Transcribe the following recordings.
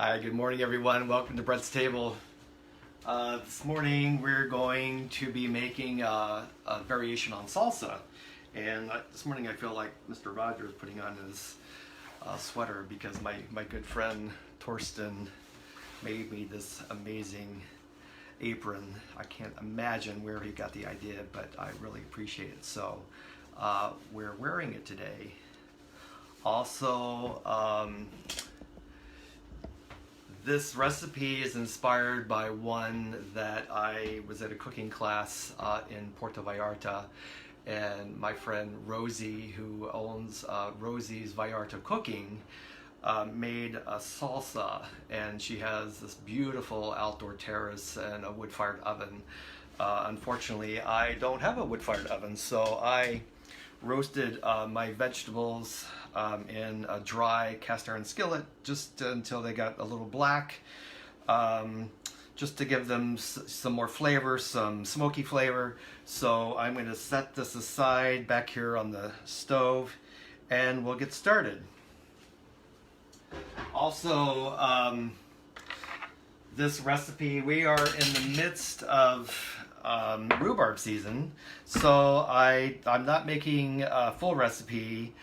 Hi, good morning everyone. Welcome to Brett's Table. This morning we're going to be making a variation on salsa. And this morning I feel like Mr. Rogers putting on his sweater because my good friend Torsten made me this amazing apron. I can't imagine where he got the idea, but I really appreciate it. So we're wearing it today. Also, this recipe is inspired by one that I was at a cooking class in Puerto Vallarta, and my friend Rosie, who owns Rosie's Vallarta Cooking, made a salsa, and she has this beautiful outdoor terrace and a wood-fired oven. Unfortunately, I don't have a wood-fired oven, so I roasted my vegetables in a dry cast iron skillet just until they got a little black, just to give them some more flavor, some smoky flavor. So I'm going to set this aside back here on the stove and we'll get started. Also, this recipe, we are in the midst of rhubarb season, so I'm not making a full recipe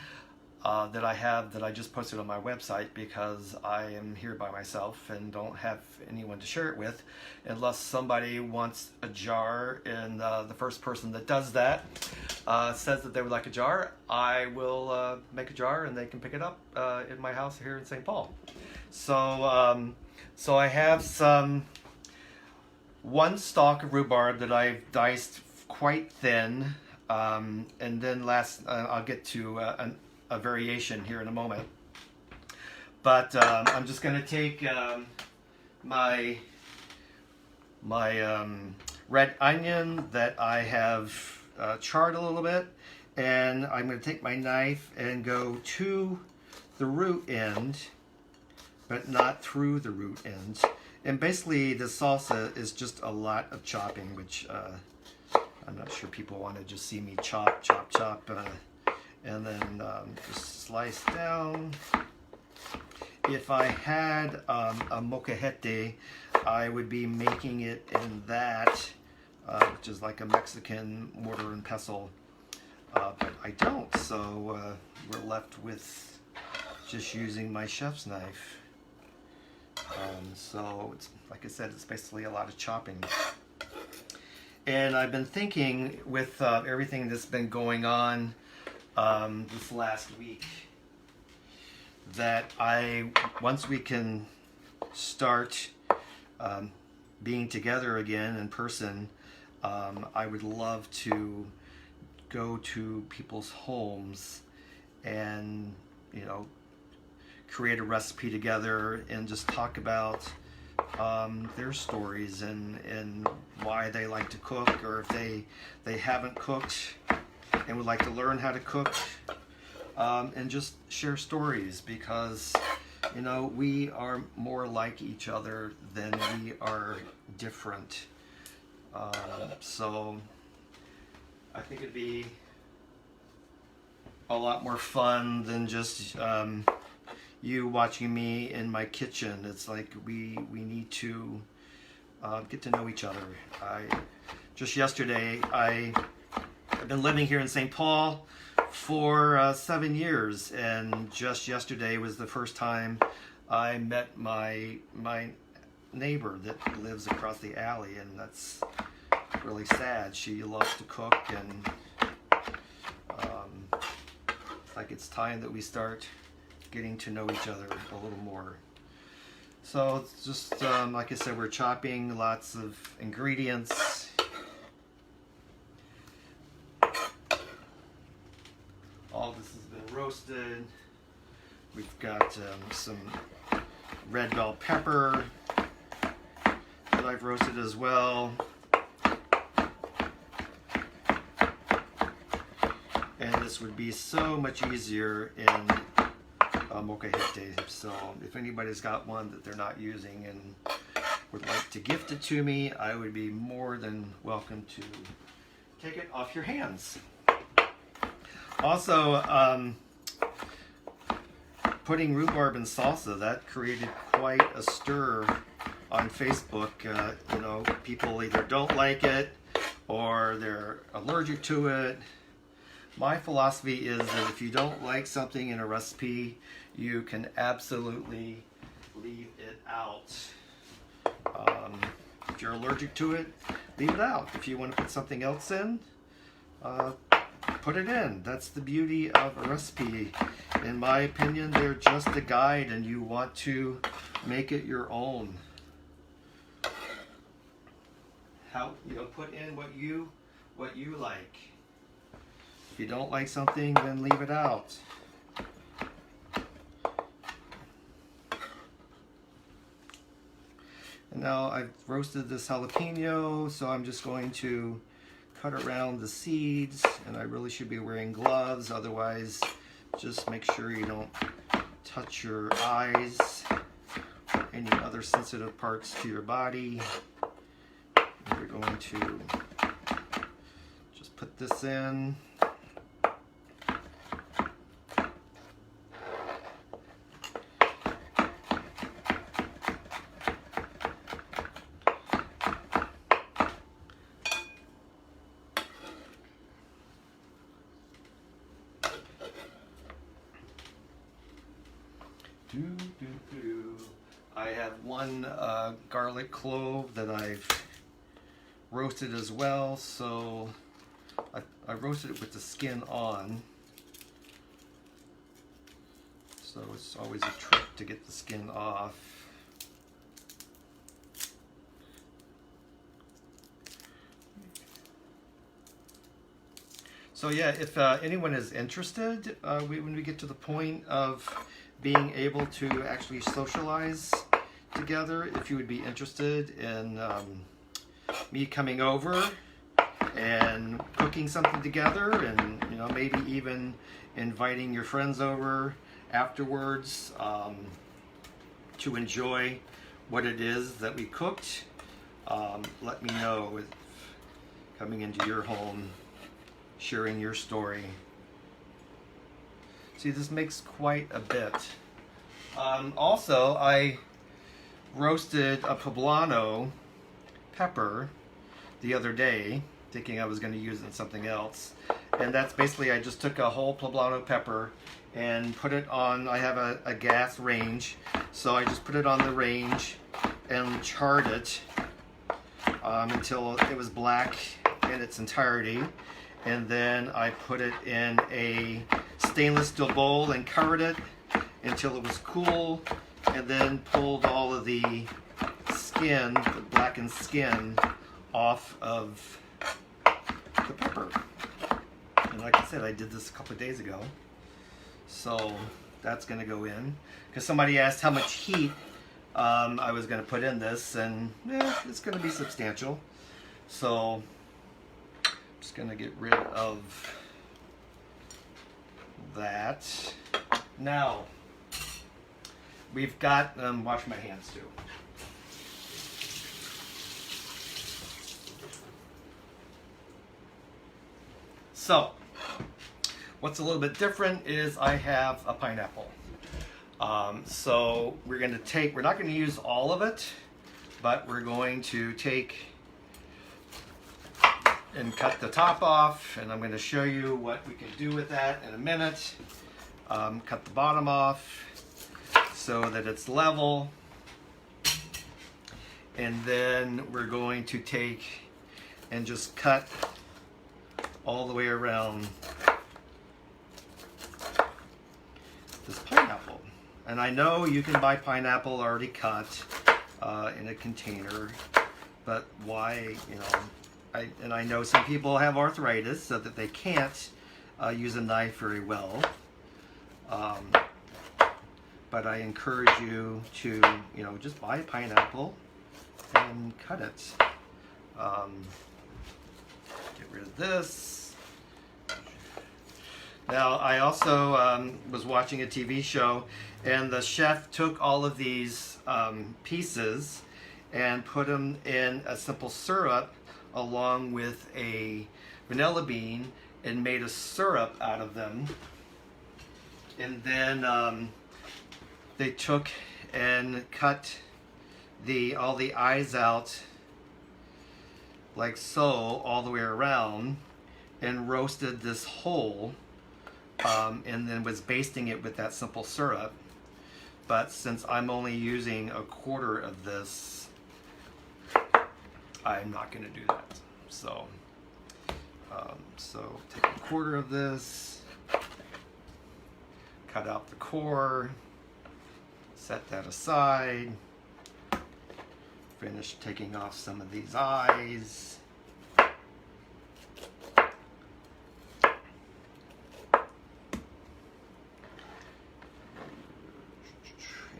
that I just posted on my website because I am here by myself and don't have anyone to share it with, unless somebody wants a jar, and the first person that does that says that they would like a jar. I will make a jar and they can pick it up in my house here in St. Paul. So so I have one stalk of rhubarb that I've diced quite thin, and then I'll get to a variation here in a moment. But I'm just going to take my red onion that I have charred a little bit, and I'm going to take my knife and go to the root end, but not through the root end. And basically the salsa is just a lot of chopping, which I'm not sure people want to just see me chop, and then just slice down. If I had a molcajete, I would be making it in that, which is like a Mexican mortar and pestle, but I don't, so we're left with just using my chef's knife. So it's, like I said, it's basically a lot of chopping. And I've been thinking with everything that's been going on this last week, that once we can start being together again in person, I would love to go to people's homes and, you know, create a recipe together and just talk about their stories and why they like to cook, or if they haven't cooked and would like to learn how to cook, and just share stories, because, you know, we are more like each other than we are different. So I think it'd be a lot more fun than just you watching me in my kitchen. It's like we need to get to know each other. Just yesterday, I've been living here in St. Paul for 7 years, and just yesterday was the first time I met my neighbor that lives across the alley, and that's really sad. She loves to cook, and it's like it's time that we start getting to know each other a little more. So it's just like I said, we're chopping lots of ingredients. All this has been roasted. We've got some red bell pepper that I've roasted as well. And this would be so much easier in molcajete. So if anybody's got one that they're not using and would like to gift it to me, I would be more than welcome to take it off your hands. Also, putting rhubarb in salsa, that created quite a stir on Facebook. You know, people either don't like it or they're allergic to it. My philosophy is that if you don't like something in a recipe, you can absolutely leave it out. If you're allergic to it, leave it out. If you want to put something else in, put it in. That's the beauty of a recipe. In my opinion, they're just a guide and you want to make it your own. How, you know, put in what you like. If you don't like something, then leave it out. And now I've roasted this jalapeno, so I'm just going to cut around the seeds, and I really should be wearing gloves, otherwise just make sure you don't touch your eyes or any other sensitive parts to your body. And we're going to just put this in. I have one garlic clove that I've roasted as well, so I roasted it with the skin on. So it's always a trick to get the skin off. So yeah, if anyone is interested, when we get to the point of being able to actually socialize together, if you would be interested in me coming over and cooking something together, and you know, maybe even inviting your friends over afterwards to enjoy what it is that we cooked, let me know with coming into your home, sharing your story. See, this makes quite a bit. Also, I roasted a poblano pepper the other day, thinking I was going to use it in something else. And that's basically, I just took a whole poblano pepper and put it on, I have a gas range, so I just put it on the range and charred it until it was black in its entirety. And then I put it in a stainless steel bowl and covered it until it was cool, and then pulled all of the skin, the blackened skin, off of the pepper. And like I said, I did this a couple of days ago, so that's going to go in. Because somebody asked how much heat I was going to put in this, and it's going to be substantial. So I'm just going to get rid of that. Now, we've got, wash my hands too. So, what's a little bit different is I have a pineapple. So we're going to take, we're not going to use all of it, but we're going to take and cut the top off, and I'm going to show you what we can do with that in a minute. Cut the bottom off so that it's level, and then we're going to take and just cut all the way around this pineapple. And I know you can buy pineapple already cut in a container, but why, you know, I know some people have arthritis so that they can't use a knife very well. But I encourage you to, you know, just buy a pineapple and cut it. Get rid of this. Now, I also was watching a TV show, and the chef took all of these pieces and put them in a simple syrup along with a vanilla bean and made a syrup out of them. And then they took and cut all the eyes out like so all the way around, and roasted this whole, and then was basting it with that simple syrup. But since I'm only using a quarter of this, I'm not going to do that. So, so take a quarter of this, cut out the core, set that aside, finish taking off some of these eyes.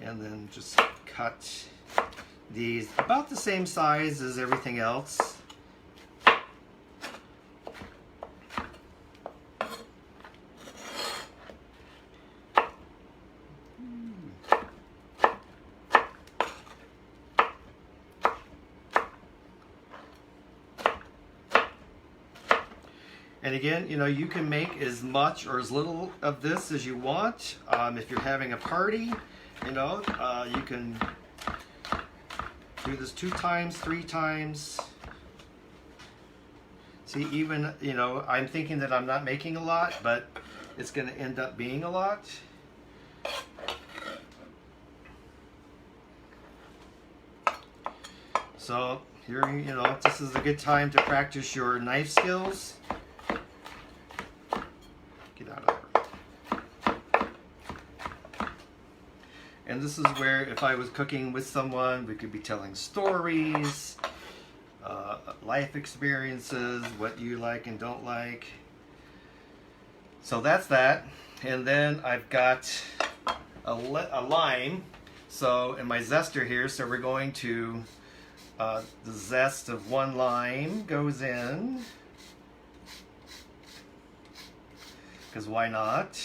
And then just cut these about the same size as everything else. And again, you know, you can make as much or as little of this as you want. If you're having a party, you know, you can do this 2 times, 3 times. See, even, you know, I'm thinking that I'm not making a lot, but it's going to end up being a lot. So here, you know, this is a good time to practice your knife skills. Get out of there. And this is where, if I was cooking with someone, we could be telling stories, life experiences, what you like and don't like. So that's that. And then I've got a lime. So, in my zester here, so we're going to, the zest of 1 lime goes in. Because why not?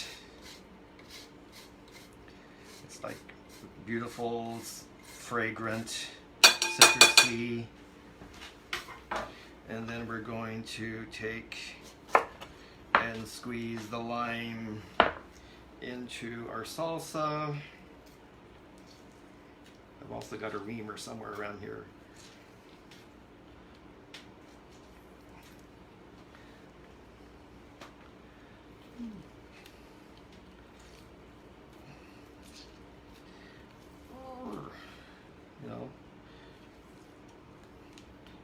It's like beautiful, fragrant, citrusy. And then we're going to take and squeeze the lime into our salsa. I've also got a reamer somewhere around here. You know,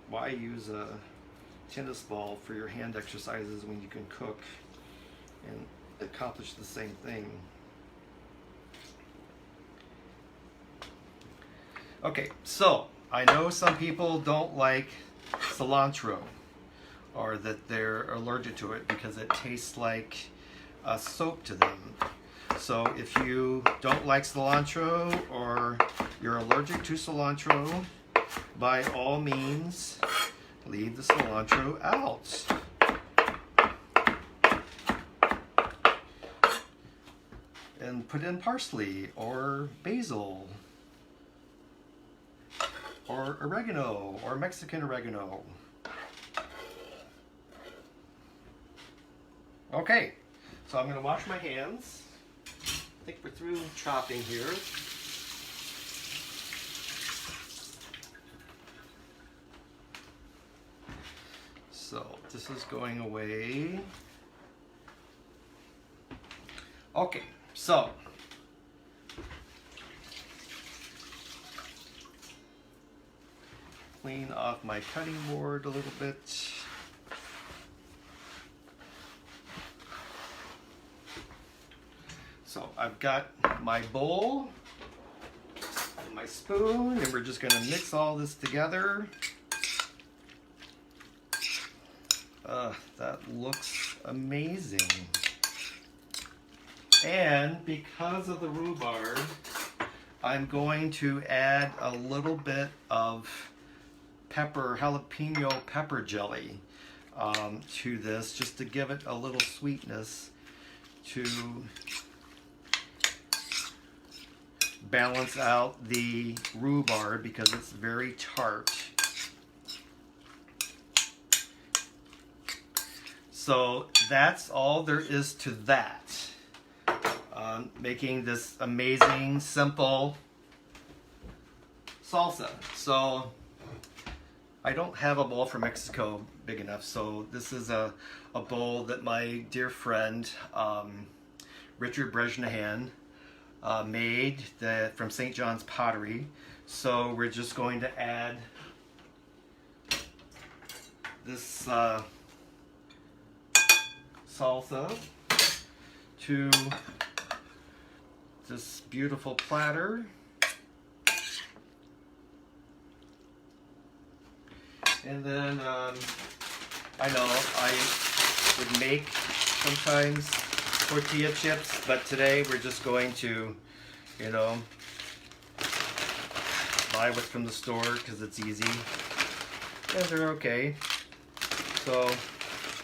why use a tennis ball for your hand exercises when you can cook and accomplish the same thing? Okay, so I know some people don't like cilantro, or that they're allergic to it because it tastes like a soap to them. So if you don't like cilantro or you're allergic to cilantro, by all means, leave the cilantro out. And put in parsley or basil or oregano or Mexican oregano. Okay, so I'm going to wash my hands. I think we're through chopping here. So this is going away. Okay, so clean off my cutting board a little bit. So I've got my bowl and my spoon, and we're just going to mix all this together. That looks amazing. And because of the rhubarb, I'm going to add a little bit of jalapeno pepper jelly to this, just to give it a little sweetness to balance out the rhubarb because it's very tart. So that's all there is to that. Making this amazing, simple salsa. So I don't have a bowl from Mexico big enough, so this is a bowl that my dear friend Richard Brejnahan made from St. John's Pottery. So we're just going to add this salsa to this beautiful platter. And then I know I would make sometimes tortilla chips, but today we're just going to, you know, buy what's from the store because it's easy and they're okay. So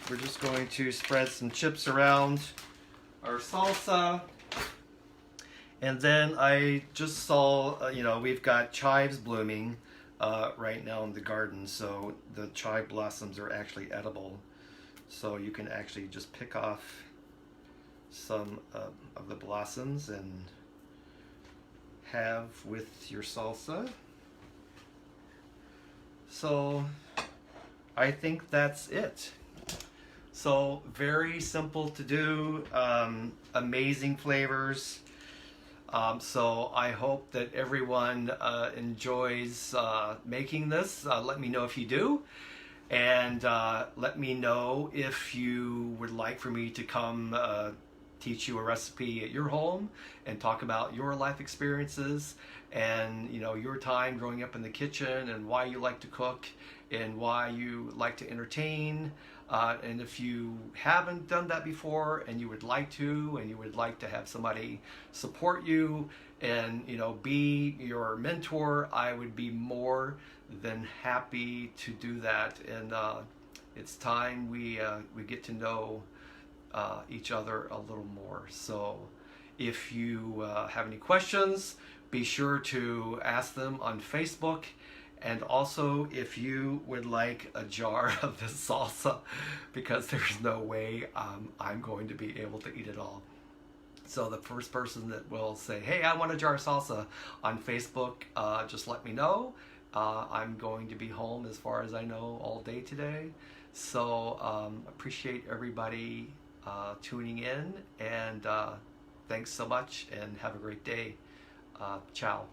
we're just going to spread some chips around our salsa. And then I just saw, you know, we've got chives blooming right now in the garden, so the chive blossoms are actually edible. So you can actually just pick off some of the blossoms and have with your salsa. So I think that's it. So very simple to do, amazing flavors. So I hope that everyone enjoys making this. Let me know if you do. And let me know if you would like for me to come teach you a recipe at your home and talk about your life experiences and, you know, your time growing up in the kitchen and why you like to cook and why you like to entertain. And if you haven't done that before and you would like to, and you would like to have somebody support you and, you know, be your mentor, I would be more than happy to do that. And it's time we get to know each other a little more. So if you have any questions, be sure to ask them on Facebook. And also, if you would like a jar of this salsa, because there's no way I'm going to be able to eat it all. So the first person that will say, hey, I want a jar of salsa on Facebook, just let me know. I'm going to be home, as far as I know, all day today. So appreciate everybody tuning in, and thanks so much, and have a great day. Ciao.